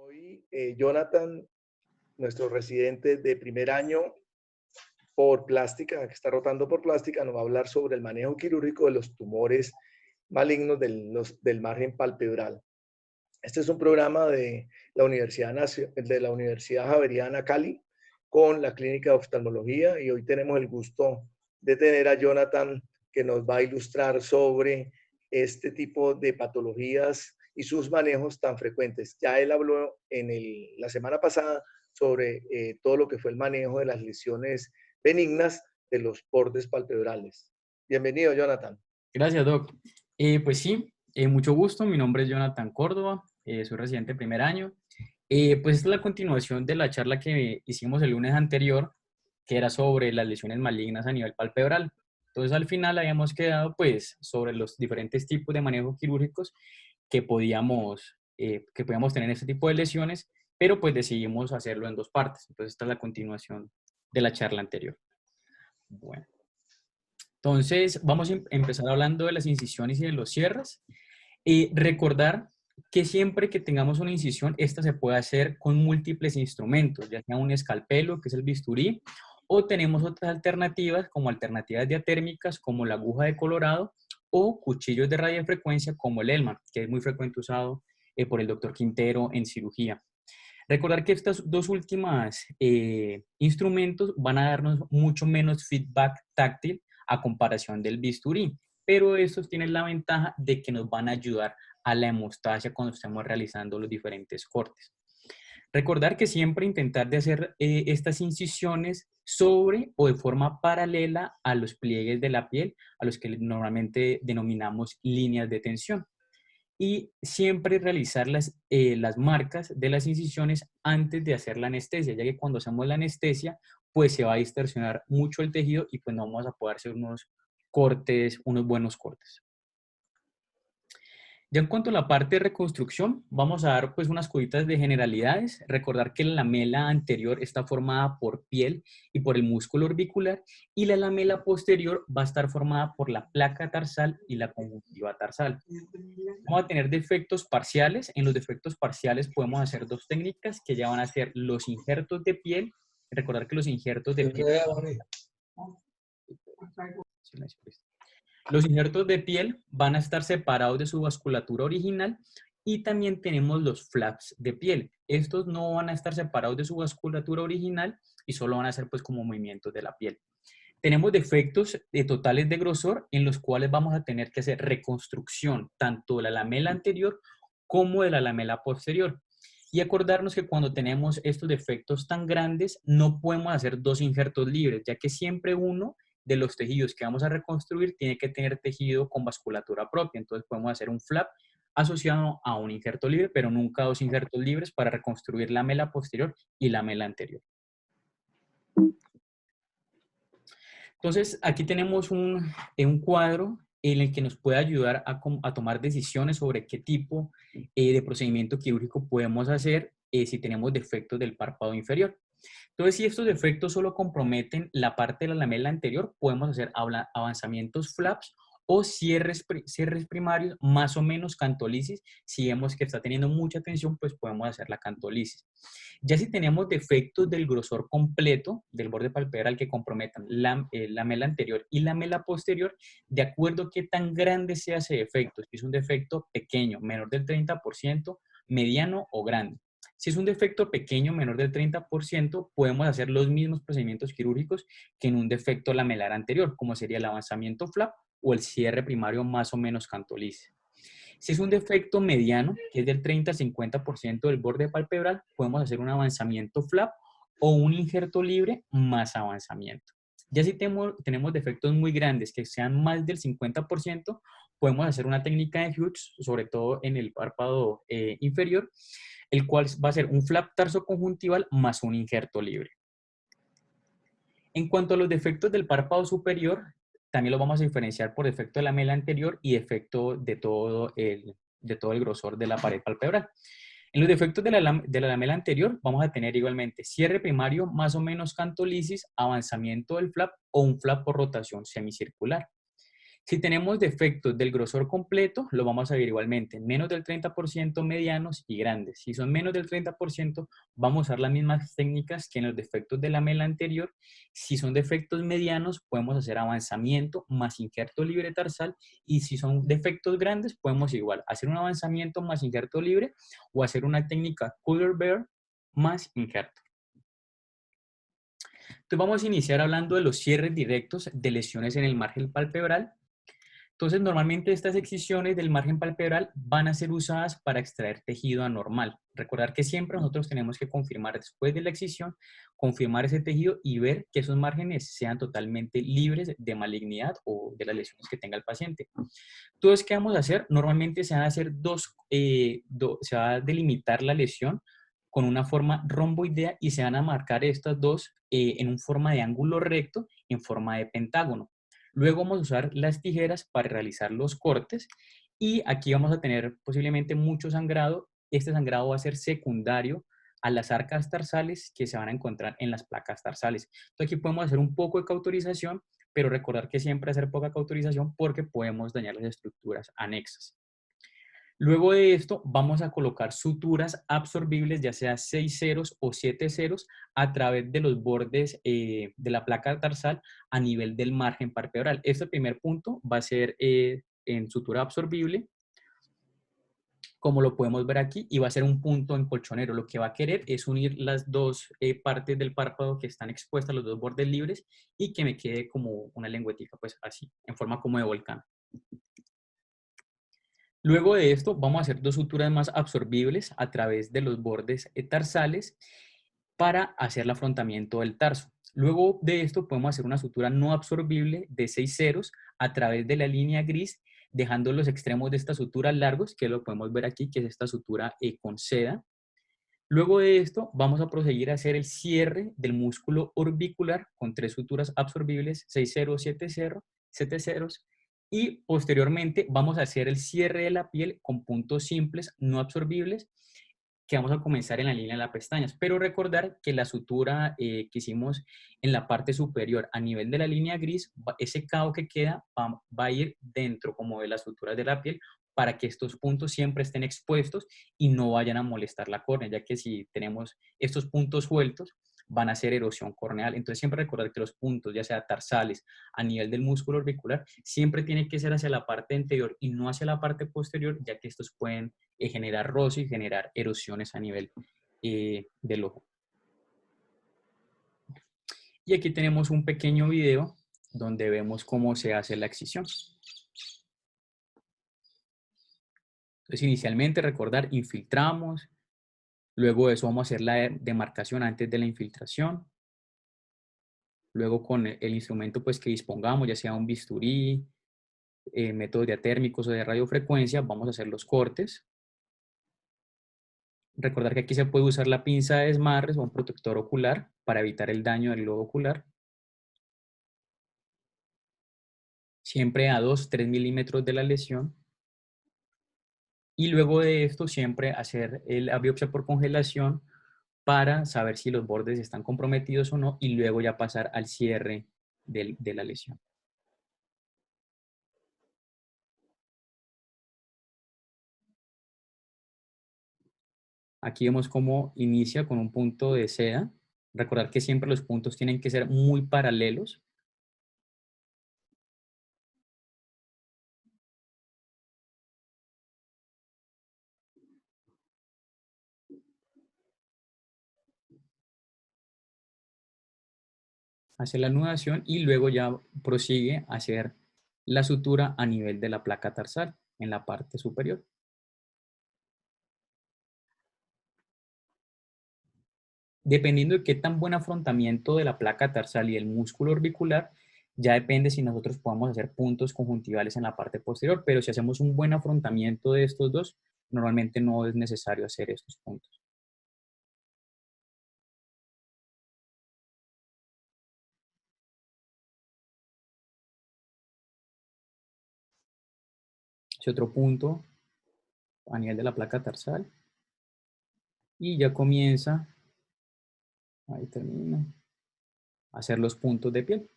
Hoy, Jonathan, nuestro residente de primer año por plástica, que está rotando por plástica, nos va a hablar sobre el manejo quirúrgico de los tumores malignos del margen palpebral. Este es un programa de la Universidad Javeriana Cali con la Clínica de Oftalmología, y hoy tenemos el gusto de tener a Jonathan, que nos va a ilustrar sobre este tipo de patologías y sus manejos tan frecuentes. Ya él habló la semana pasada sobre todo lo que fue el manejo de las lesiones benignas de los bordes palpebrales. Bienvenido, Jonathan. Gracias, Doc. Pues sí, mucho gusto. Mi nombre es Jonathan Córdoba, soy residente de primer año. Pues esta es la continuación de la charla que hicimos el lunes anterior, que era sobre las lesiones malignas a nivel palpebral. Entonces, al final habíamos quedado pues sobre los diferentes tipos de manejo quirúrgicos que podíamos tener en este tipo de lesiones, pero pues decidimos hacerlo en dos partes. Entonces, esta es la continuación de la charla anterior. Bueno. Entonces, vamos a empezar hablando de las incisiones y de los cierres. Recordar que siempre que tengamos una incisión, esta se puede hacer con múltiples instrumentos, ya sea un escalpelo, que es el bisturí, o tenemos otras alternativas, como alternativas diatérmicas, como la aguja de Colorado, o cuchillos de radiofrecuencia, como el Elman, que es muy frecuente usado por el doctor Quintero en cirugía. Recordar que estos dos últimos instrumentos van a darnos mucho menos feedback táctil a comparación del bisturí, pero estos tienen la ventaja de que nos van a ayudar a la hemostasia cuando estemos realizando los diferentes cortes. Recordar que siempre intentar de hacer estas incisiones sobre o de forma paralela a los pliegues de la piel, a los que normalmente denominamos líneas de tensión. Y siempre realizar las marcas de las incisiones antes de hacer la anestesia, ya que cuando hacemos la anestesia, pues se va a distorsionar mucho el tejido y pues no vamos a poder hacer unos cortes, unos buenos cortes. Ya en cuanto a la parte de reconstrucción, vamos a dar pues unas cositas de generalidades. Recordar que la lamela anterior está formada por piel y por el músculo orbicular, y la lamela posterior va a estar formada por la placa tarsal y la conjuntiva tarsal. Vamos a tener defectos parciales. En los defectos parciales podemos hacer dos técnicas que ya van a ser los injertos de piel. Recordar que los injertos de piel... Los injertos de piel van a estar separados de su vasculatura original, y también tenemos los flaps de piel. Estos no van a estar separados de su vasculatura original y solo van a ser pues como movimientos de la piel. Tenemos defectos totales de grosor en los cuales vamos a tener que hacer reconstrucción tanto de la lamela anterior como de la lamela posterior. Y acordarnos que cuando tenemos estos defectos tan grandes no podemos hacer dos injertos libres, ya que siempre uno de los tejidos que vamos a reconstruir tiene que tener tejido con vasculatura propia. Entonces podemos hacer un flap asociado a un injerto libre, pero nunca dos injertos libres para reconstruir la lamela posterior y la lamela anterior. Entonces, aquí tenemos un cuadro en el que nos puede ayudar a tomar decisiones sobre qué tipo de procedimiento quirúrgico podemos hacer si tenemos defectos del párpado inferior. Entonces, si estos defectos solo comprometen la parte de la lamela anterior, podemos hacer avanzamientos flaps o cierres primarios, más o menos cantolisis. Si vemos que está teniendo mucha tensión, pues podemos hacer la cantolisis. Ya si tenemos defectos del grosor completo del borde palpebral que comprometan la lamela anterior y la lamela posterior, de acuerdo a qué tan grande sea ese defecto, si es un defecto pequeño, menor del 30%, mediano o grande. Si es un defecto pequeño, menor del 30%, podemos hacer los mismos procedimientos quirúrgicos que en un defecto lamelar anterior, como sería el avanzamiento flap o el cierre primario más o menos cantolisis. Si es un defecto mediano, que es del 30 al 50% del borde palpebral, podemos hacer un avanzamiento flap o un injerto libre más avanzamiento. Ya si tenemos defectos muy grandes, que sean más del 50%, podemos hacer una técnica de Hughes, sobre todo en el párpado inferior, el cual va a ser un flap tarsoconjuntival más un injerto libre. En cuanto a los defectos del párpado superior, también lo vamos a diferenciar por defecto de la lamela anterior y defecto de todo el grosor de la pared palpebral. En los defectos de la lamela anterior vamos a tener igualmente cierre primario más o menos cantolisis, avanzamiento del flap o un flap por rotación semicircular. Si tenemos defectos del grosor completo, lo vamos a ver igualmente, menos del 30% medianos y grandes. Si son menos del 30%, vamos a usar las mismas técnicas que en los defectos de la mela anterior. Si son defectos medianos, podemos hacer avanzamiento más injerto libre tarsal, y si son defectos grandes, podemos igual hacer un avanzamiento más injerto libre o hacer una técnica collar bear más injerto. Entonces vamos a iniciar hablando de los cierres directos de lesiones en el margen palpebral. Entonces, normalmente estas excisiones del margen palpebral van a ser usadas para extraer tejido anormal. Recordar que siempre nosotros tenemos que confirmar después de la excisión, confirmar ese tejido y ver que esos márgenes sean totalmente libres de malignidad o de las lesiones que tenga el paciente. Entonces, ¿qué vamos a hacer? Normalmente se van a hacer se va a delimitar la lesión con una forma romboidea y se van a marcar estas dos en una forma de ángulo recto, en forma de pentágono. Luego vamos a usar las tijeras para realizar los cortes y aquí vamos a tener posiblemente mucho sangrado. Este sangrado va a ser secundario a las arcas tarsales que se van a encontrar en las placas tarsales. Entonces aquí podemos hacer un poco de cauterización, pero recordar que siempre hacer poca cauterización porque podemos dañar las estructuras anexas. Luego de esto vamos a colocar suturas absorbibles, ya sea 6 ceros o 7 ceros, a través de los bordes de la placa tarsal a nivel del margen palpebral. Este primer punto va a ser en sutura absorbible, como lo podemos ver aquí, y va a ser un punto en colchonero. Lo que va a querer es unir las dos partes del párpado que están expuestas, los dos bordes libres, y que me quede como una lengüetica, pues así, en forma como de volcán. Luego de esto vamos a hacer dos suturas más absorbibles a través de los bordes tarsales para hacer el afrontamiento del tarso. Luego de esto podemos hacer una sutura no absorbible de 6 ceros a través de la línea gris, dejando los extremos de esta sutura largos, que lo podemos ver aquí, que es esta sutura con seda. Luego de esto vamos a proseguir a hacer el cierre del músculo orbicular con 3 suturas absorbibles, 6 ceros, 7 ceros, y posteriormente vamos a hacer el cierre de la piel con puntos simples no absorbibles, que vamos a comenzar en la línea de las pestañas. Pero recordar que la sutura que hicimos en la parte superior a nivel de la línea gris, ese cabo que queda va a ir dentro como de las suturas de la piel, para que estos puntos siempre estén expuestos y no vayan a molestar la córnea, ya que si tenemos estos puntos sueltos, van a hacer erosión corneal. Entonces siempre recordar que los puntos, ya sea tarsales, a nivel del músculo orbicular, siempre tienen que ser hacia la parte anterior y no hacia la parte posterior, ya que estos pueden generar roce y generar erosiones a nivel del ojo. Y aquí tenemos un pequeño video donde vemos cómo se hace la excisión. Entonces, inicialmente, recordar, infiltramos, luego de eso vamos a hacer la demarcación antes de la infiltración, luego con el instrumento pues, que dispongamos, ya sea un bisturí, métodos diatérmicos o de radiofrecuencia, vamos a hacer los cortes. Recordar que aquí se puede usar la pinza de desmarres o un protector ocular para evitar el daño del globo ocular. Siempre a 2-3 milímetros de la lesión. Y luego de esto siempre hacer la biopsia por congelación para saber si los bordes están comprometidos o no, y luego ya pasar al cierre de la lesión. Aquí vemos cómo inicia con un punto de seda. Recordar que siempre los puntos tienen que ser muy paralelos. Hace la anudación y luego ya prosigue a hacer la sutura a nivel de la placa tarsal en la parte superior. Dependiendo de qué tan buen afrontamiento de la placa tarsal y el músculo orbicular, ya depende si nosotros podemos hacer puntos conjuntivales en la parte posterior, pero si hacemos un buen afrontamiento de estos dos, normalmente no es necesario hacer estos puntos. Ese otro punto a nivel de la placa tarsal y ya comienza, ahí termina, a hacer los puntos de piel.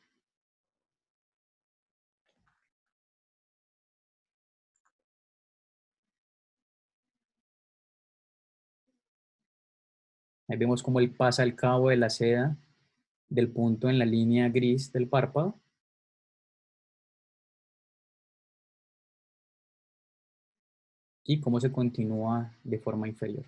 Ahí vemos cómo él pasa el cabo de la seda del punto en la línea gris del párpado. Y cómo se continúa de forma inferior.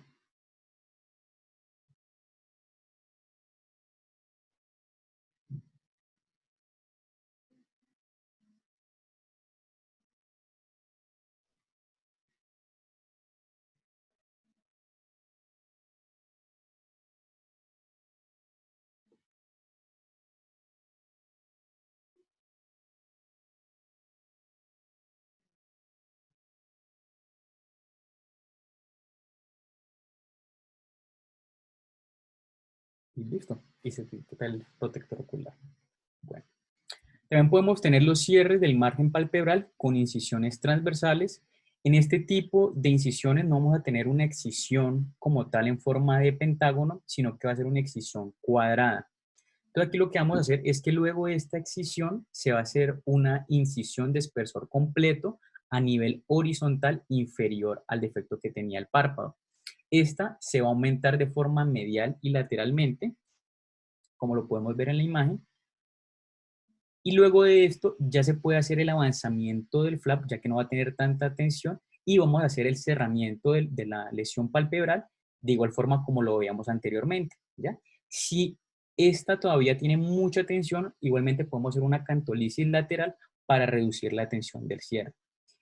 Y listo. Y se quita el protector ocular. Bueno. También podemos tener los cierres del margen palpebral con incisiones transversales. En este tipo de incisiones no vamos a tener una excisión como tal en forma de pentágono, sino que va a ser una excisión cuadrada. Entonces aquí lo que vamos a hacer es que luego de esta excisión se va a hacer una incisión de espesor completo a nivel horizontal inferior al defecto que tenía el párpado. Esta se va a aumentar de forma medial y lateralmente, como lo podemos ver en la imagen. Y luego de esto ya se puede hacer el avanzamiento del flap, ya que no va a tener tanta tensión, y vamos a hacer el cerramiento de la lesión palpebral de igual forma como lo veíamos anteriormente, ¿ya? Si esta todavía tiene mucha tensión, igualmente podemos hacer una cantolisis lateral para reducir la tensión del cierre.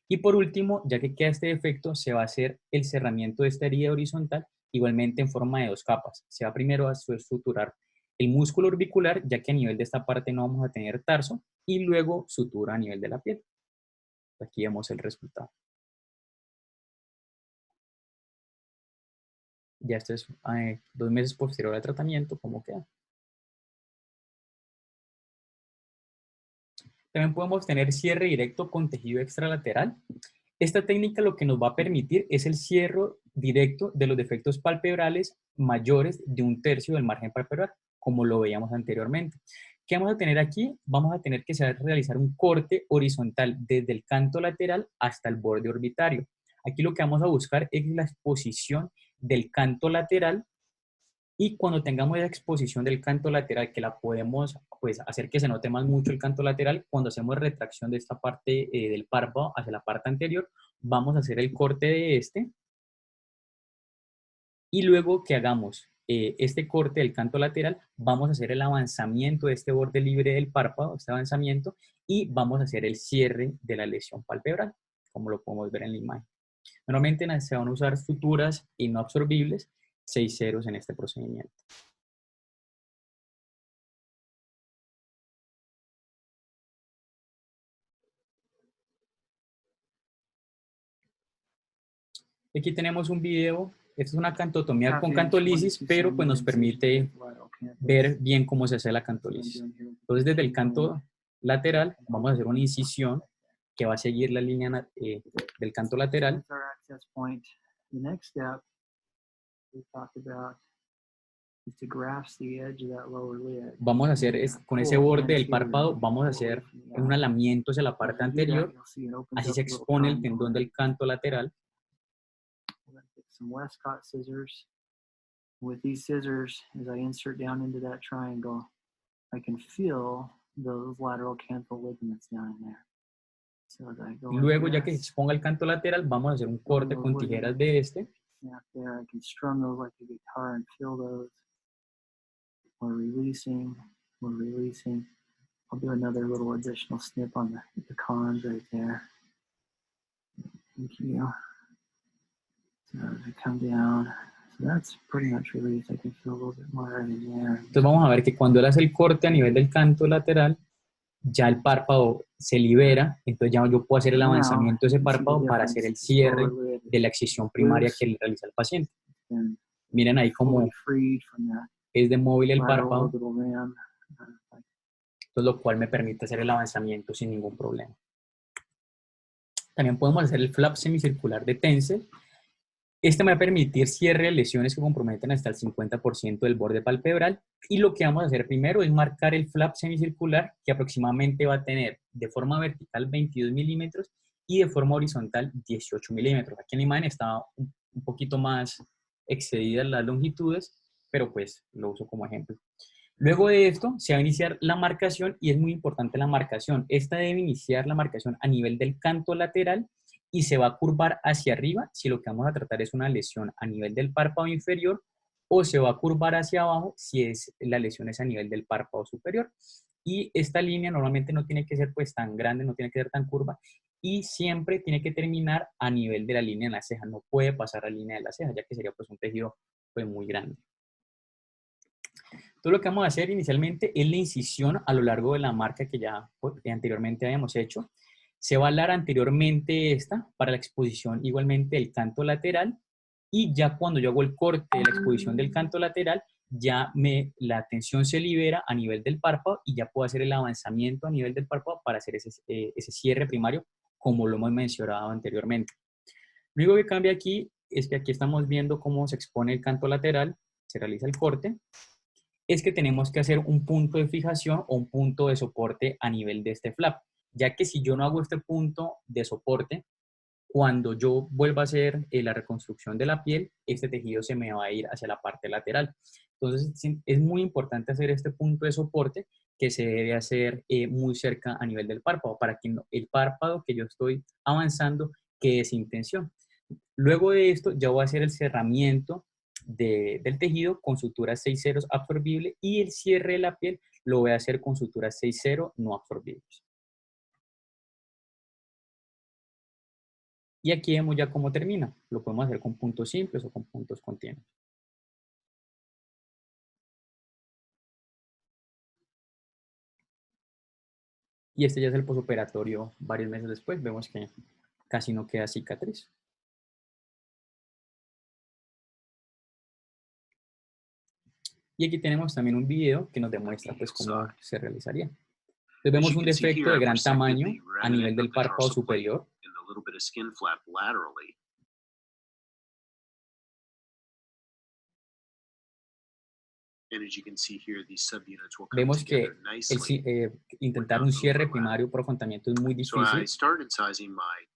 Y por último, ya que queda este defecto, se va a hacer el cerramiento de esta herida horizontal, igualmente en forma de 2 capas. Se va primero a suturar el músculo orbicular, ya que a nivel de esta parte no vamos a tener tarso, y luego sutura a nivel de la piel. Aquí vemos el resultado. Ya esto es 2 meses posterior al tratamiento, ¿cómo queda? También podemos tener cierre directo con tejido extralateral. Esta técnica lo que nos va a permitir es el cierre directo de los defectos palpebrales mayores de 1/3 del margen palpebral, como lo veíamos anteriormente. ¿Qué vamos a tener aquí? Vamos a tener que saber realizar un corte horizontal desde el canto lateral hasta el borde orbitario. Aquí lo que vamos a buscar es la exposición del canto lateral, y cuando tengamos la exposición del canto lateral, que la podemos pues, hacer que se note más mucho el canto lateral, cuando hacemos retracción de esta parte del párpado hacia la parte anterior, vamos a hacer el corte de este, y luego que hagamos este corte del canto lateral, vamos a hacer el avanzamiento de este borde libre del párpado, este avanzamiento, y vamos a hacer el cierre de la lesión palpebral, como lo podemos ver en la imagen. Normalmente se van a usar suturas y no absorbibles, 6 ceros en este procedimiento. Aquí tenemos un video, esto es una cantotomía con cantolisis, pero pues nos permite ver bien cómo se hace la cantolisis. Entonces desde el canto lateral vamos a hacer una incisión que va a seguir la línea del canto lateral. Vamos a hacer, con ese borde del párpado, vamos a hacer un alamiento hacia la parte anterior, así se expone el tendón del canto lateral. Some Westcott scissors. With these scissors, as I insert down into that triangle, I can feel those lateral canthal ligaments down in there. So as I go Luego, like ya que se exponga el canto lateral, vamos a hacer un corte con tijeras de este. There, I can strum those like a guitar and feel those. We're releasing, we're releasing. I'll do another little additional snip on the cons right there. Thank you. So as I come down, so that's pretty much released. I can feel a little bit more right in there. Entonces vamos a ver que cuando él hace el corte a nivel del canto lateral, ya el párpado se libera, entonces ya yo puedo hacer el avanzamiento de ese párpado para hacer el cierre de la excisión primaria que le realiza el paciente. Miren ahí cómo es de móvil el párpado, entonces lo cual me permite hacer el avanzamiento sin ningún problema. También podemos hacer el flap semicircular de Tencel. Este me va a permitir cierre de lesiones que comprometen hasta el 50% del borde palpebral, y lo que vamos a hacer primero es marcar el flap semicircular, que aproximadamente va a tener de forma vertical 22 milímetros y de forma horizontal 18 milímetros. Aquí en la imagen está un poquito más excedidas las longitudes, pero pues lo uso como ejemplo. Luego de esto se va a iniciar la marcación y es muy importante la marcación. Esta debe iniciar la marcación a nivel del canto lateral y se va a curvar hacia arriba si lo que vamos a tratar es una lesión a nivel del párpado inferior, o se va a curvar hacia abajo si la lesión es a nivel del párpado superior. Y esta línea normalmente no tiene que ser pues tan grande, no tiene que ser tan curva, y siempre tiene que terminar a nivel de la línea de la ceja. No puede pasar la línea de la ceja, ya que sería pues un tejido pues muy grande. Entonces lo que vamos a hacer inicialmente es la incisión a lo largo de la marca que ya anteriormente habíamos hecho. Se va a alar anteriormente esta para la exposición igualmente del canto lateral, y ya cuando yo hago el corte de la exposición del canto lateral, ya la tensión se libera a nivel del párpado y ya puedo hacer el avanzamiento a nivel del párpado para hacer ese cierre primario como lo hemos mencionado anteriormente. Lo único que cambia aquí es que aquí estamos viendo cómo se expone el canto lateral, se realiza el corte, es que tenemos que hacer un punto de fijación o un punto de soporte a nivel de este flap, ya que si yo no hago este punto de soporte, cuando yo vuelva a hacer la reconstrucción de la piel, este tejido se me va a ir hacia la parte lateral. Entonces, es muy importante hacer este punto de soporte que se debe hacer muy cerca a nivel del párpado, para que el párpado que yo estoy avanzando quede sin tensión. Luego de esto, ya voy a hacer el cerramiento del tejido con suturas 6-0 absorbibles, y el cierre de la piel lo voy a hacer con suturas 6-0 no absorbibles. Y aquí vemos ya cómo termina. Lo podemos hacer con puntos simples o con puntos continuos. Y este ya es el posoperatorio varios meses después. Vemos que casi no queda cicatriz. Y aquí tenemos también un video que nos demuestra pues cómo se realizaría. Entonces vemos un defecto de gran tamaño a nivel del párpado superior. Vemos que intentar un cierre primario por afrontamiento es muy difícil.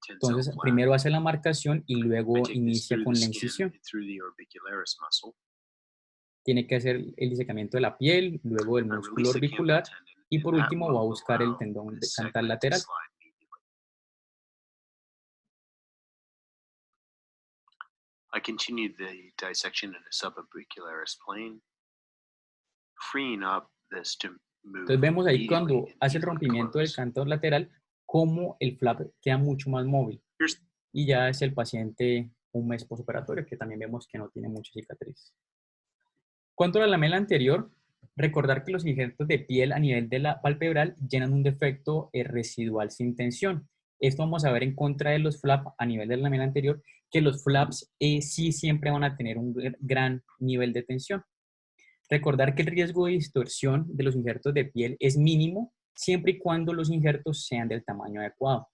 Entonces, primero hace la marcación y luego inicia con la incisión. Tiene que hacer el disecamiento de la piel, luego del músculo orbicular, y por último va a buscar el tendón de cantal lateral. I continued the dissection in a subabricularis plane, freeing up this to move. Entonces vemos ahí immediately cuando into hace el eclipse rompimiento del close. canto lateral, cómo el flap queda mucho más móvil. Y ya es el paciente un mes postoperatorio, que también vemos que no tiene mucha cicatriz. Cuanto a la lamela anterior, recordar que los injertos de piel a nivel de la palpebral llenan un defecto residual sin tensión. Esto vamos a ver en contra de los flaps a nivel de la lamela anterior, que los flaps sí siempre van a tener un gran nivel de tensión. Recordar que el riesgo de distorsión de los injertos de piel es mínimo siempre y cuando los injertos sean del tamaño adecuado.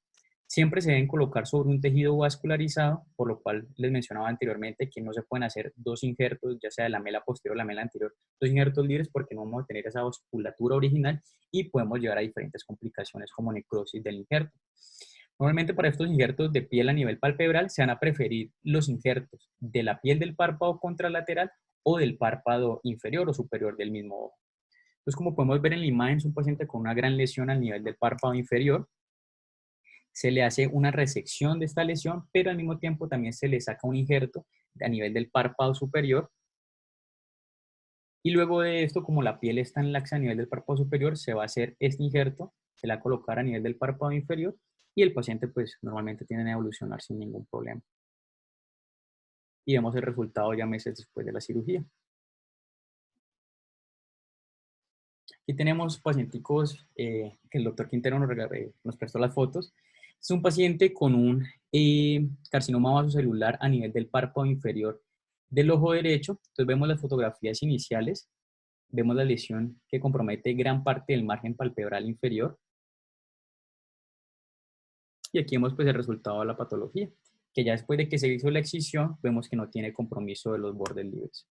Siempre se deben colocar sobre un tejido vascularizado, por lo cual les mencionaba anteriormente que no se pueden hacer dos injertos, ya sea de la lamela posterior o la lamela anterior, dos injertos libres, porque no vamos a tener esa vasculatura original y podemos llevar a diferentes complicaciones como necrosis del injerto. Normalmente para estos injertos de piel a nivel palpebral se van a preferir los injertos de la piel del párpado contralateral o del párpado inferior o superior del mismo ojo. Entonces, como podemos ver en la imagen, es un paciente con una gran lesión al nivel del párpado inferior. Se le hace una resección de esta lesión, pero al mismo tiempo también se le saca un injerto a nivel del párpado superior. Y luego de esto, como la piel está en laxa a nivel del párpado superior, se va a hacer este injerto, se le va a colocar a nivel del párpado inferior, y el paciente pues normalmente tiende a evolucionar sin ningún problema. Y vemos el resultado ya meses después de la cirugía. Aquí tenemos pacienticos que el doctor Quintero nos prestó las fotos. Es un paciente con un carcinoma vasocelular a nivel del párpado inferior del ojo derecho. Entonces vemos las fotografías iniciales, vemos la lesión que compromete gran parte del margen palpebral inferior. Y aquí vemos pues el resultado de la patología, que ya después de que se hizo la excisión, vemos que no tiene compromiso de los bordes libres.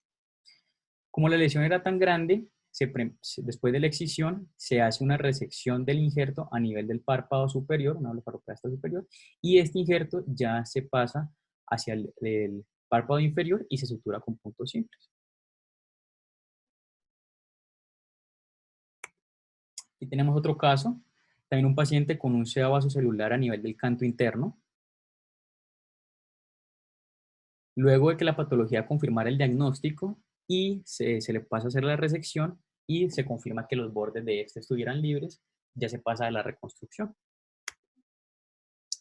Como la lesión era tan grande, después de la excisión se hace una resección del injerto a nivel del párpado superior, una blefaroplastia superior, y este injerto ya se pasa hacia el párpado inferior y se sutura con puntos simples. Aquí tenemos otro caso, también un paciente con un SEA vasocelular a nivel del canto interno. Luego de que la patología confirmara el diagnóstico y se le pasa a hacer la resección y se confirma que los bordes de este estuvieran libres, ya se pasa a la reconstrucción.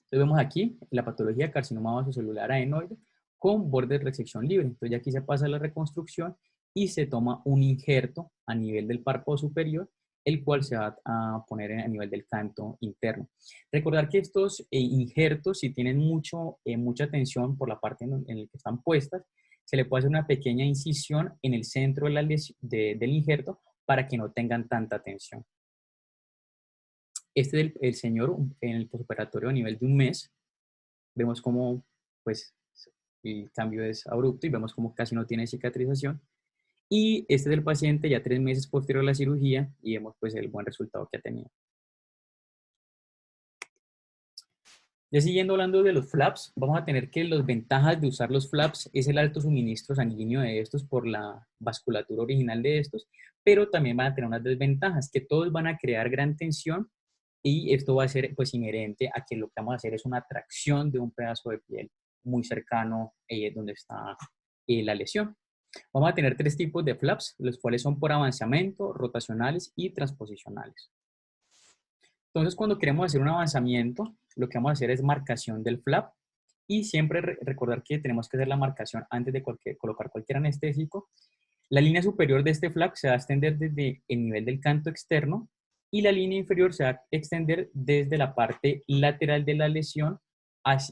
Entonces vemos aquí la patología carcinoma vasocelular adenoide con borde de resección libre. Entonces ya aquí se pasa a la reconstrucción y se toma un injerto a nivel del párpado superior, el cual se va a poner a nivel del canto interno. Recordar que estos injertos, si tienen mucha tensión por la parte en la que están puestas, se le puede hacer una pequeña incisión en el centro de del injerto para que no tengan tanta tensión. Este es el señor en el postoperatorio a nivel de un mes. Vemos cómo pues, el cambio es abrupto y vemos cómo casi no tiene cicatrización. Y este es el paciente ya 3 meses posterior a la cirugía y vemos pues el buen resultado que ha tenido. Ya siguiendo hablando de los flaps, vamos a tener que las ventajas de usar los flaps es el alto suministro sanguíneo de estos por la vasculatura original de estos, pero también van a tener unas desventajas, que todos van a crear gran tensión y esto va a ser pues inherente a que lo que vamos a hacer es una tracción de un pedazo de piel muy cercano donde está la lesión. Vamos a tener 3 tipos de flaps, los cuales son por avanzamiento, rotacionales y transposicionales. Entonces, cuando queremos hacer un avanzamiento, lo que vamos a hacer es marcación del flap y siempre recordar que tenemos que hacer la marcación antes de colocar cualquier anestésico. La línea superior de este flap se va a extender desde el nivel del canto externo y la línea inferior se va a extender desde la parte lateral de la lesión,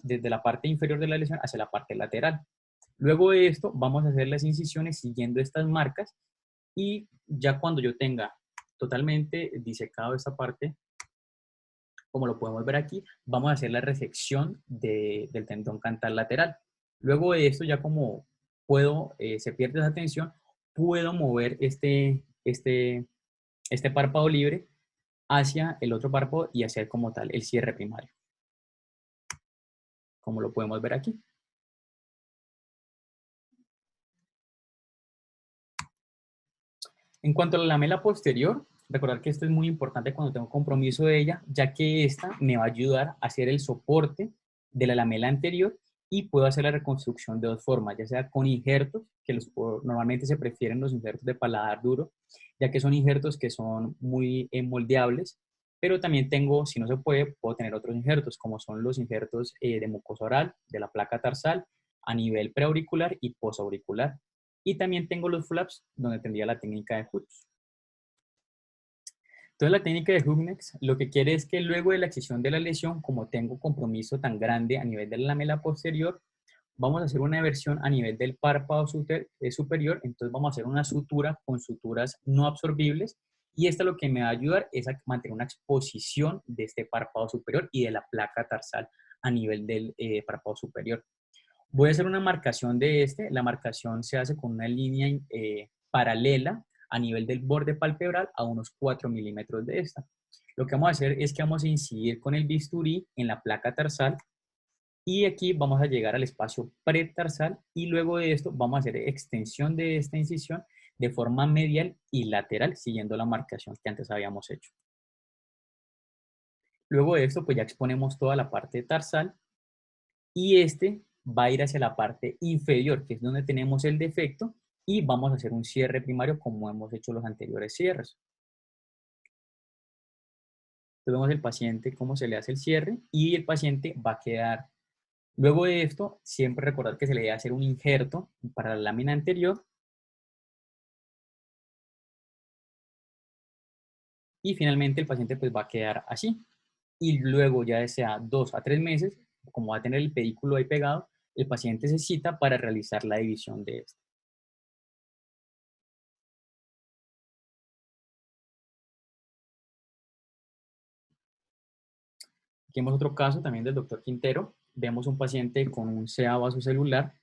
desde la parte inferior de la lesión hacia la parte lateral. Luego de esto, vamos a hacer las incisiones siguiendo estas marcas y ya cuando yo tenga totalmente disecado esta parte, como lo podemos ver aquí, vamos a hacer la resección del tendón cantal lateral. Luego de esto, ya como se pierde esa tensión, puedo mover este párpado libre hacia el otro párpado y hacer como tal el cierre primario. Como lo podemos ver aquí. En cuanto a la lamela posterior, recordar que esto es muy importante cuando tengo compromiso de ella, ya que esta me va a ayudar a hacer el soporte de la lamela anterior y puedo hacer la reconstrucción de 2 formas, ya sea con injertos, que normalmente se prefieren los injertos de paladar duro, ya que son injertos que son muy moldeables, pero también tengo, si no se puede, puedo tener otros injertos, como son los injertos de mucosa oral, de la placa tarsal, a nivel preauricular y posauricular. Y también tengo los flaps, donde tendría la técnica de Hughes. Entonces, la técnica de Hughes lo que quiere es que luego de la excisión de la lesión, como tengo compromiso tan grande a nivel de la lamela posterior, vamos a hacer una eversión a nivel del párpado superior. Entonces, vamos a hacer una sutura con suturas no absorbibles. Y esto lo que me va a ayudar es a mantener una exposición de este párpado superior y de la placa tarsal a nivel del párpado superior. Voy a hacer una marcación de la marcación se hace con una línea paralela a nivel del borde palpebral a unos 4 milímetros de esta. Lo que vamos a hacer es que vamos a incidir con el bisturí en la placa tarsal y aquí vamos a llegar al espacio pretarsal y luego de esto vamos a hacer extensión de esta incisión de forma medial y lateral siguiendo la marcación que antes habíamos hecho. Luego de esto pues ya exponemos toda la parte tarsal y va a ir hacia la parte inferior, que es donde tenemos el defecto, y vamos a hacer un cierre primario como hemos hecho los anteriores cierres. Entonces vemos el paciente cómo se le hace el cierre y el paciente va a quedar. Luego de esto, siempre recordar que se le debe hacer un injerto para la lámina anterior. Y finalmente el paciente pues va a quedar así. Y luego ya sea 2 a 3 meses, como va a tener el pedículo ahí pegado, el paciente se cita para realizar la división de esto. Aquí vemos otro caso también del doctor Quintero. Vemos un paciente con un CA vasocelular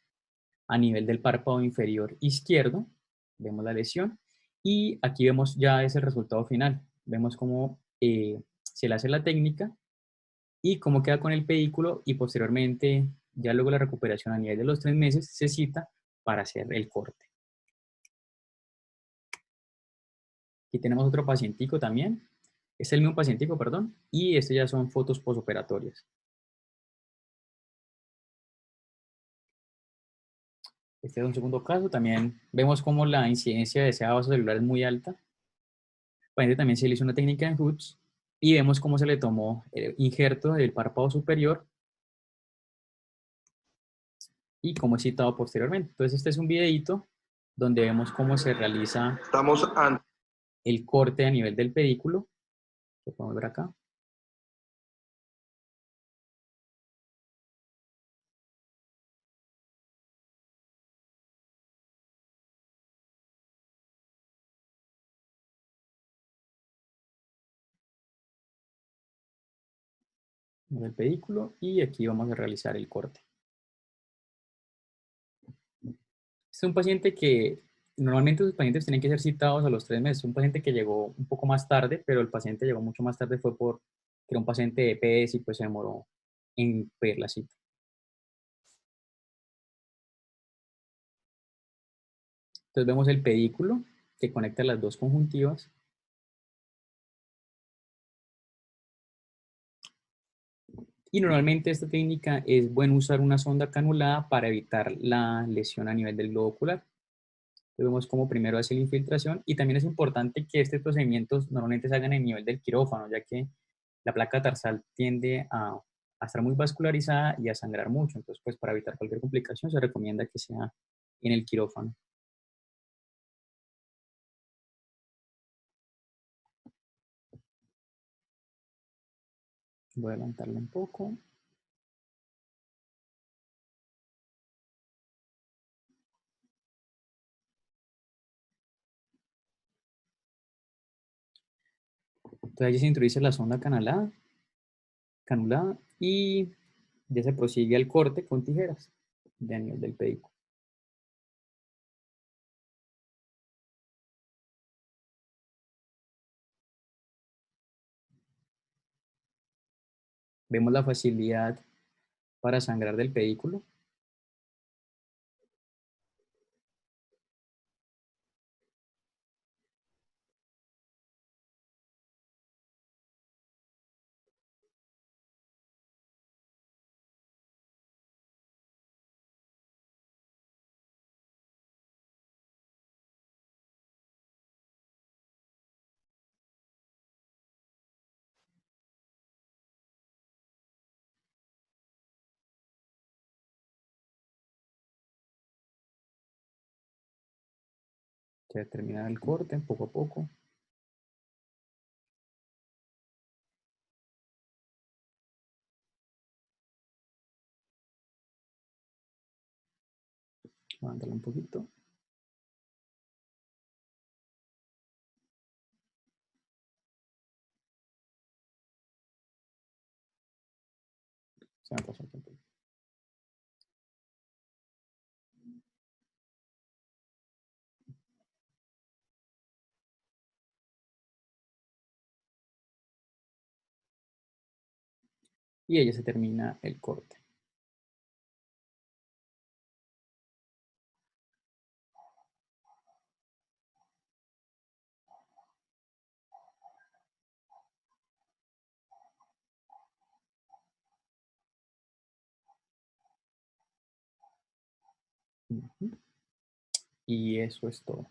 a nivel del párpado inferior izquierdo. Vemos la lesión. Y aquí vemos ya ese resultado final. Vemos cómo se le hace la técnica y cómo queda con el pedículo y posteriormente, ya luego la recuperación a nivel de los 3 meses, se cita para hacer el corte. Aquí tenemos otro pacientico también. Este es el mismo pacientico, perdón, y este ya son fotos posoperatorias. Este es un segundo caso, también vemos como la incidencia de ese vasocelular es muy alta. El paciente también se le hizo una técnica en Hoots y vemos cómo se le tomó el injerto del párpado superior y cómo es citado posteriormente. Entonces este es un videito donde vemos cómo se realiza Estamos ante el corte a nivel del pedículo. Lo podemos ver acá. El pedículo y aquí vamos a realizar el corte. Este es un paciente que normalmente los pacientes tienen que ser citados a los 3 meses. Es un paciente que llegó un poco más tarde, pero el paciente llegó mucho más tarde fue porque era un paciente de EPS y pues se demoró en pedir la cita. Entonces vemos el pedículo que conecta las dos conjuntivas. Y normalmente esta técnica es bueno usar una sonda canulada para evitar la lesión a nivel del globo ocular. Entonces vemos cómo primero hace la infiltración y también es importante que estos procedimientos normalmente se hagan en el nivel del quirófano, ya que la placa tarsal tiende a estar muy vascularizada y a sangrar mucho. Entonces, pues para evitar cualquier complicación se recomienda que sea en el quirófano. Voy a adelantarlo un poco. Entonces allí se introduce la sonda canulada y ya se prosigue al corte con tijeras de a nivel del pedículo. Vemos la facilidad para sangrar del pedículo. Se termina el corte poco a poco. Levántalo un poquito. Se me pasó un poquito. Y ahí ya se termina el corte. Ujú. Y eso es todo.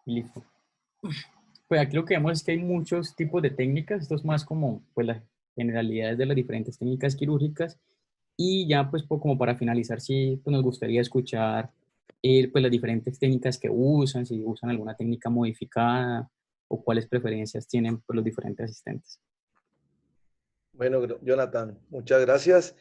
Listo. Pues aquí lo que vemos es que hay muchos tipos de técnicas. Esto es más como pues, las generalidades de las diferentes técnicas quirúrgicas. Y ya pues como para finalizar, sí, pues nos gustaría escuchar pues las diferentes técnicas que usan, si usan alguna técnica modificada o cuáles preferencias tienen pues, los diferentes asistentes. Bueno, Jonathan, muchas gracias.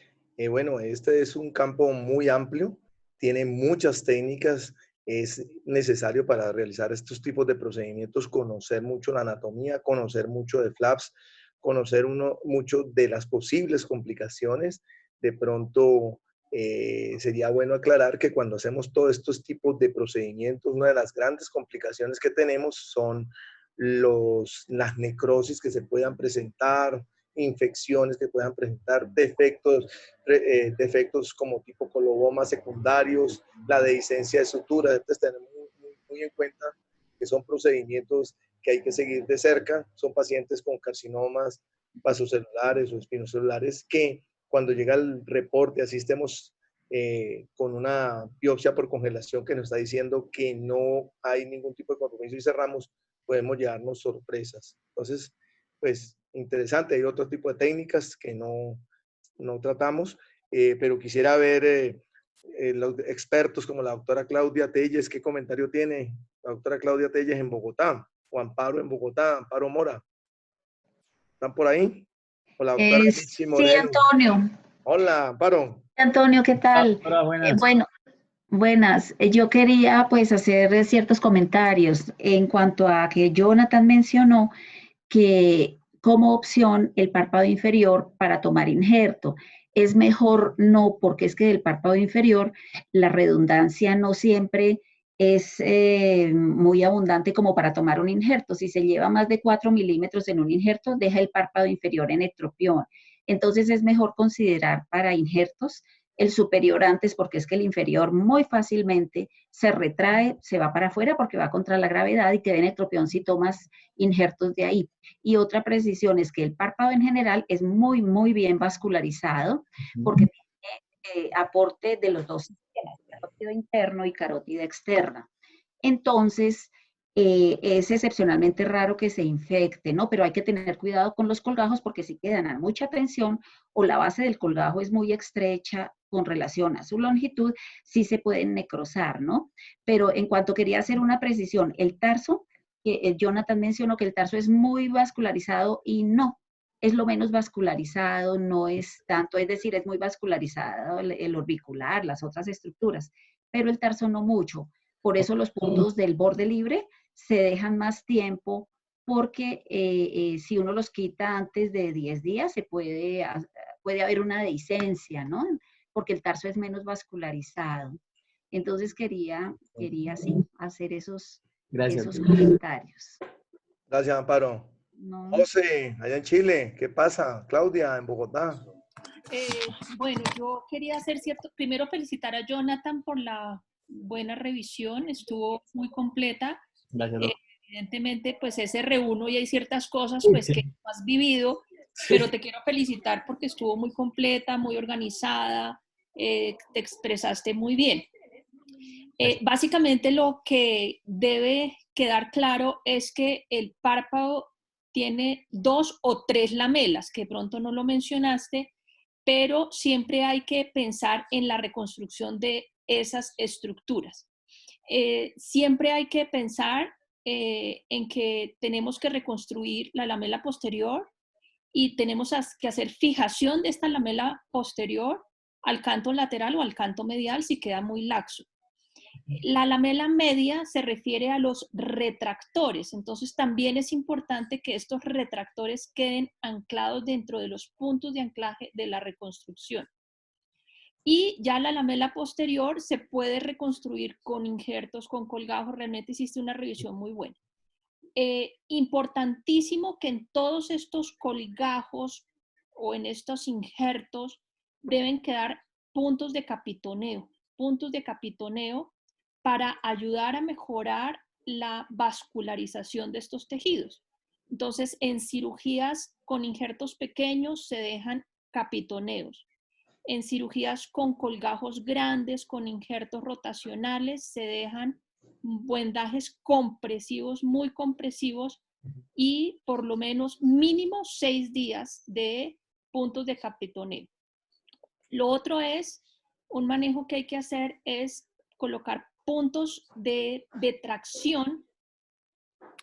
Bueno, este es un campo muy amplio, tiene muchas técnicas, es necesario para realizar estos tipos de procedimientos conocer mucho la anatomía, conocer mucho de flaps, conocer mucho de las posibles complicaciones. De pronto, sería bueno aclarar que cuando hacemos todos estos tipos de procedimientos, una de las grandes complicaciones que tenemos son las necrosis que se puedan presentar, infecciones que puedan presentar, defectos como tipo colobomas secundarios, la dehiscencia de suturas. Entonces tenemos muy en cuenta que son procedimientos que hay que seguir de cerca. Son pacientes con carcinomas vasocelulares o espinocelulares que cuando llega el reporte, así estemos con una biopsia por congelación que nos está diciendo que no hay ningún tipo de compromiso y cerramos, podemos llevarnos sorpresas. Entonces, pues interesante, hay otro tipo de técnicas que no tratamos, pero quisiera ver los expertos como la doctora Claudia Telles, ¿qué comentario tiene la doctora Claudia Telles en Bogotá? O Amparo en Bogotá, Amparo Mora. ¿Están por ahí? O la doctora Mitzi Sí, Moreno. Antonio. Hola, Amparo. Antonio, ¿qué tal? Hola, buenas. Bueno, buenas. Yo quería pues hacer ciertos comentarios en cuanto a que Jonathan mencionó que como opción el párpado inferior para tomar injerto. Es mejor no, porque es que del párpado inferior la redundancia no siempre es muy abundante como para tomar un injerto. Si se lleva más de 4 milímetros en un injerto, deja el párpado inferior en ectropión. Entonces es mejor considerar para injertos el superior antes, porque es que el inferior muy fácilmente se retrae, se va para afuera porque va contra la gravedad y queda en ectropión si tomas injertos de ahí. Y otra precisión es que el párpado en general es muy, muy bien vascularizado porque tiene aporte de los dos sistemas, carótido interno y carótida externa. Entonces, es excepcionalmente raro que se infecte, ¿no? Pero hay que tener cuidado con los colgajos porque si quedan a mucha tensión o la base del colgajo es muy estrecha con relación a su longitud, sí se pueden necrosar, ¿no? Pero en cuanto quería hacer una precisión, el tarso, Jonathan mencionó que el tarso es muy vascularizado y no, es lo menos vascularizado, no es tanto, es decir, es muy vascularizado el orbicular, las otras estructuras, pero el tarso no mucho. Por eso los puntos del borde libre se dejan más tiempo porque si uno los quita antes de 10 días se puede haber una dehiscencia, ¿no? Porque el tarso es menos vascularizado. Entonces quería sí, hacer esos Gracias. comentarios. Gracias, Amparo. ¿No? José, allá en Chile, ¿qué pasa? Claudia, en Bogotá. Bueno, yo quería hacer primero felicitar a Jonathan por la buena revisión, estuvo muy completa. Gracias. Evidentemente, pues es R1 y hay ciertas cosas pues que no has vivido, pero te quiero felicitar porque estuvo muy completa, muy organizada, te expresaste muy bien. Básicamente lo que debe quedar claro es que el párpado tiene 2 o 3 lamelas, que pronto no lo mencionaste, pero siempre hay que pensar en la reconstrucción de esas estructuras. Siempre hay que pensar en que tenemos que reconstruir la lamela posterior y tenemos que hacer fijación de esta lamela posterior al canto lateral o al canto medial si queda muy laxo. La lamela media se refiere a los retractores, entonces también es importante que estos retractores queden anclados dentro de los puntos de anclaje de la reconstrucción. Y ya la lamela posterior se puede reconstruir con injertos, con colgajos, realmente hiciste una revisión muy buena. Importantísimo que en todos estos colgajos o en estos injertos deben quedar puntos de capitoneo para ayudar a mejorar la vascularización de estos tejidos. Entonces, en cirugías con injertos pequeños se dejan capitoneos. En cirugías con colgajos grandes, con injertos rotacionales, se dejan vendajes compresivos, muy compresivos, y por lo menos mínimo 6 días de puntos de capitoneo. Lo otro es, un manejo que hay que hacer es colocar puntos de tracción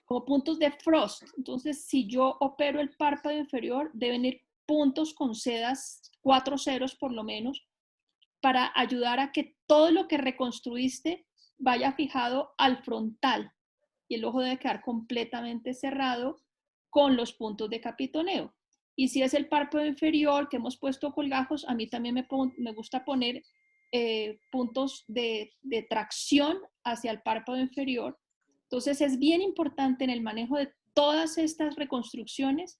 como puntos de Frost. Entonces, si yo opero el párpado inferior, deben ir puntos con sedas, 4 ceros por lo menos, para ayudar a que todo lo que reconstruiste vaya fijado al frontal y el ojo debe quedar completamente cerrado con los puntos de capitoneo. Y si es el párpado inferior que hemos puesto colgajos, a mí también me gusta poner puntos de tracción hacia el párpado inferior. Entonces es bien importante en el manejo de todas estas reconstrucciones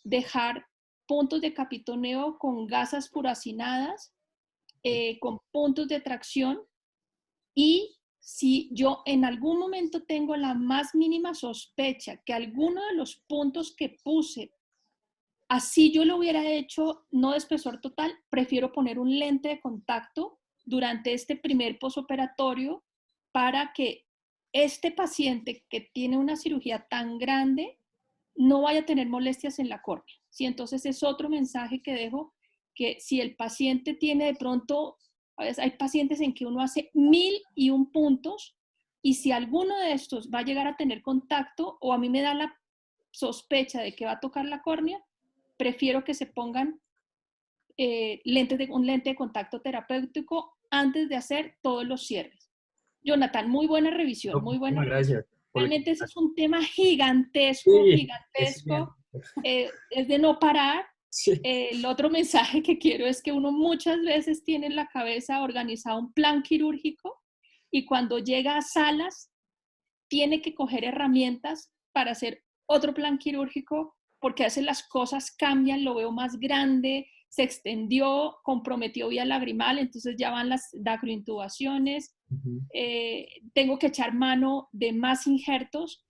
dejar puntos de capitoneo con gasas furacinadas, con puntos de tracción, y si yo en algún momento tengo la más mínima sospecha que alguno de los puntos que puse, así yo lo hubiera hecho no de espesor total, prefiero poner un lente de contacto durante este primer posoperatorio para que este paciente que tiene una cirugía tan grande no vaya a tener molestias en la córnea. ¿Sí? Entonces es otro mensaje que dejo, que si el paciente tiene de pronto, a veces hay pacientes en que uno hace 1001 puntos y si alguno de estos va a llegar a tener contacto o a mí me da la sospecha de que va a tocar la córnea, prefiero que se pongan un lente de contacto terapéutico antes de hacer todos los cierres. Jonathan, muy buena revisión, muy buena revisión. Gracias. Realmente ese es un tema gigantesco, Sí, gigantesco, es de no parar. sí. El otro mensaje que quiero es que uno muchas veces tiene en la cabeza organizado un plan quirúrgico y cuando llega a salas tiene que coger herramientas para hacer otro plan quirúrgico porque a veces las cosas cambian, lo veo más grande, se extendió, comprometió vía lagrimal, entonces ya van las dacrointubaciones, tengo que echar mano de más injertos.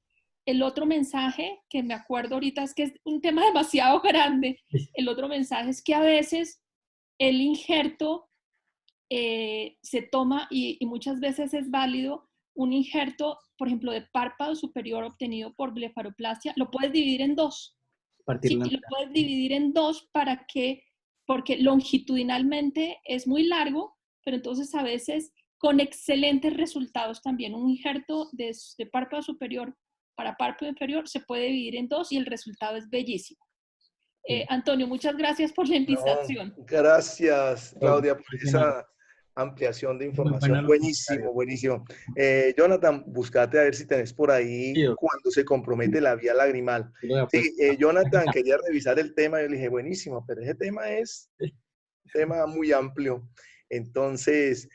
El otro mensaje que me acuerdo ahorita es que es un tema demasiado grande. El otro mensaje es que a veces el injerto se toma y muchas veces es válido un injerto, por ejemplo, de párpado superior obtenido por blefaroplastia, lo puedes dividir en dos. Sí, lo puedes dividir en dos porque longitudinalmente es muy largo, pero entonces a veces con excelentes resultados también. Un injerto de párpado superior para párpado inferior se puede dividir en dos y el resultado es bellísimo. Antonio, muchas gracias por la invitación. No, gracias, Claudia, por esa ampliación de información. Buenísimo, buenísimo. Jonathan, buscate a ver si tenés por ahí cuando se compromete la vía lagrimal. Sí, Jonathan quería revisar el tema y yo le dije, buenísimo, pero ese tema es un tema muy amplio. Entonces,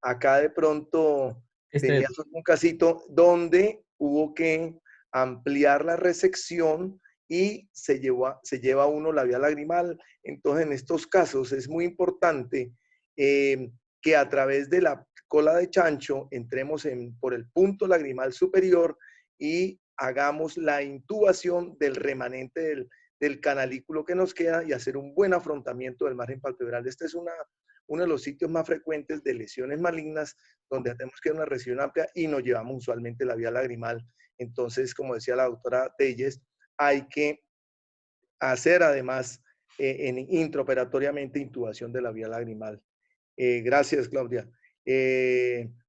acá de pronto tenías un casito donde hubo que ampliar la resección y se lleva uno la vía lagrimal. Entonces, en estos casos es muy importante que a través de la cola de chancho entremos por el punto lagrimal superior y hagamos la intubación del remanente del canalículo que nos queda y hacer un buen afrontamiento del margen palpebral. Este es uno de los sitios más frecuentes de lesiones malignas donde tenemos que dar una recesión amplia y nos llevamos usualmente la vía lagrimal. Entonces, como decía la doctora Telles, hay que hacer además intraoperatoriamente intubación de la vía lagrimal. Gracias, Claudia.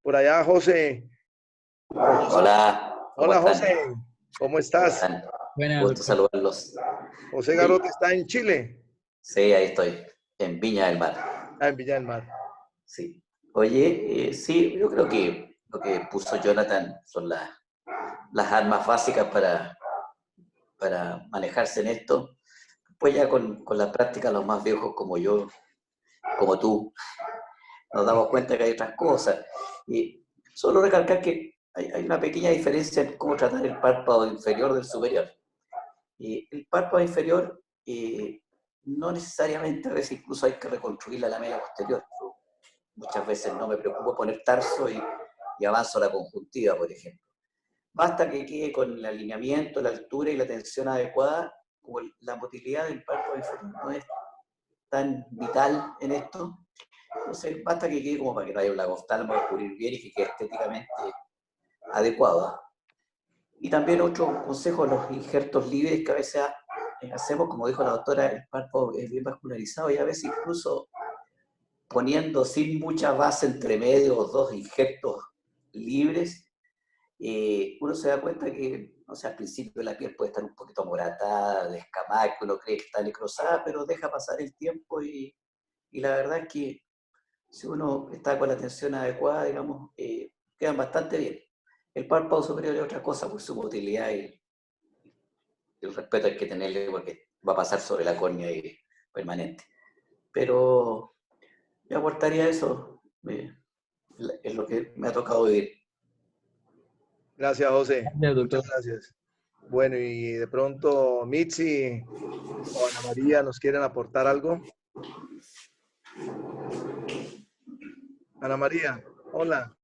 Por allá, José. Hola. Hola, José. ¿Cómo estás? Buenas, gusto saludarlos. José Garote está en Chile. Sí, ahí estoy, en Viña del Mar. Ah, en Viña del Mar. Sí. Oye, sí, yo creo que lo que puso Jonathan son las armas básicas para manejarse en esto. Pues ya con la práctica, los más viejos como yo, como tú, nos damos cuenta que hay otras cosas. Y solo recalcar que hay una pequeña diferencia en cómo tratar el párpado inferior del superior. El párpado inferior no necesariamente a veces incluso hay que reconstruir la lamela posterior. Muchas veces no me preocupo poner tarso y avanzo la conjuntiva, por ejemplo. Basta que quede con el alineamiento, la altura y la tensión adecuada, como la motilidad del párpado inferior no es tan vital en esto. Entonces, basta que quede como para que no haya un lagoftalmo a cubrir bien y que quede estéticamente adecuada. Y también otro consejo, los injertos libres que a veces hacemos, como dijo la doctora, el párpado es bien vascularizado y a veces incluso poniendo sin mucha base entre medio o dos injertos libres, uno se da cuenta que, o sea, al principio la piel puede estar un poquito amoratada, descamada, que uno cree que está necrosada, pero deja pasar el tiempo y la verdad es que si uno está con la tensión adecuada, digamos, quedan bastante bien. El párpado superior es otra cosa por su motilidad y el respeto hay que tenerle porque va a pasar sobre la córnea y permanente. Pero yo aportaría eso, es lo que me ha tocado vivir. Gracias, José. Gracias, doctor. Muchas gracias. Bueno, y de pronto Mitzi o Ana María nos quieren aportar algo. Ana María, hola.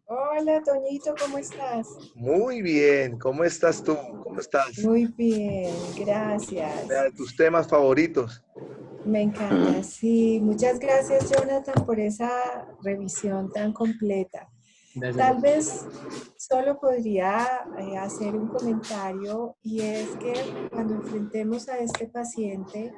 Hola. Hola, Toñito, ¿cómo estás? Muy bien, ¿cómo estás tú? ¿Cómo estás? Muy bien, gracias. De tus temas favoritos. Me encanta, sí. Muchas gracias, Jonathan, por esa revisión tan completa. Gracias, Tal vez solo podría hacer un comentario y es que cuando enfrentemos a este paciente,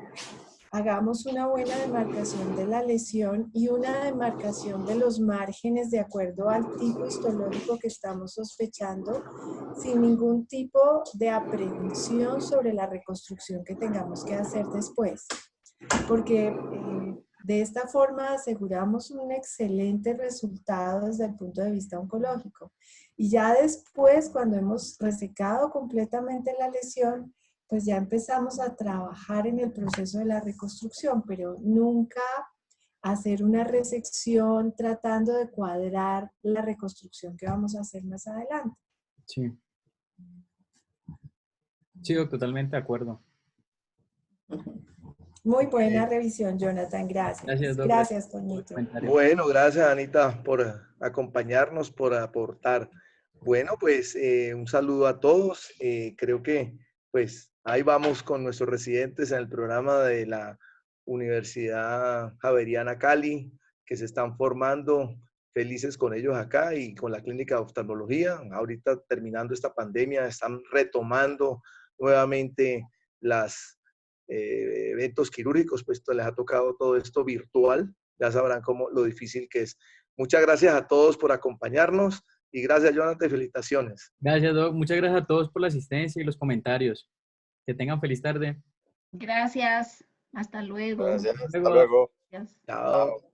hagamos una buena demarcación de la lesión y una demarcación de los márgenes de acuerdo al tipo histológico que estamos sospechando, sin ningún tipo de aprehensión sobre la reconstrucción que tengamos que hacer después. Porque de esta forma aseguramos un excelente resultado desde el punto de vista oncológico. Y ya después, cuando hemos resecado completamente la lesión, pues ya empezamos a trabajar en el proceso de la reconstrucción, pero nunca hacer una resección tratando de cuadrar la reconstrucción que vamos a hacer más adelante. Sí. Sí, totalmente de acuerdo. Muy buena revisión, Jonathan. Gracias. Gracias, Doc. Gracias, Toñito. Bueno, gracias, Anita, por acompañarnos, por aportar. Bueno, pues un saludo a todos. Creo que pues ahí vamos con nuestros residentes en el programa de la Universidad Javeriana Cali, que se están formando, felices con ellos acá y con la clínica de oftalmología. Ahorita terminando esta pandemia, están retomando nuevamente las eventos quirúrgicos, pues les ha tocado todo esto virtual, ya sabrán cómo lo difícil que es. Muchas gracias a todos por acompañarnos y gracias, Jonathan, felicitaciones. Gracias, Doc. Muchas gracias a todos por la asistencia y los comentarios. Que tengan feliz tarde. Gracias. Hasta luego. Gracias. Hasta luego. Gracias. Chao.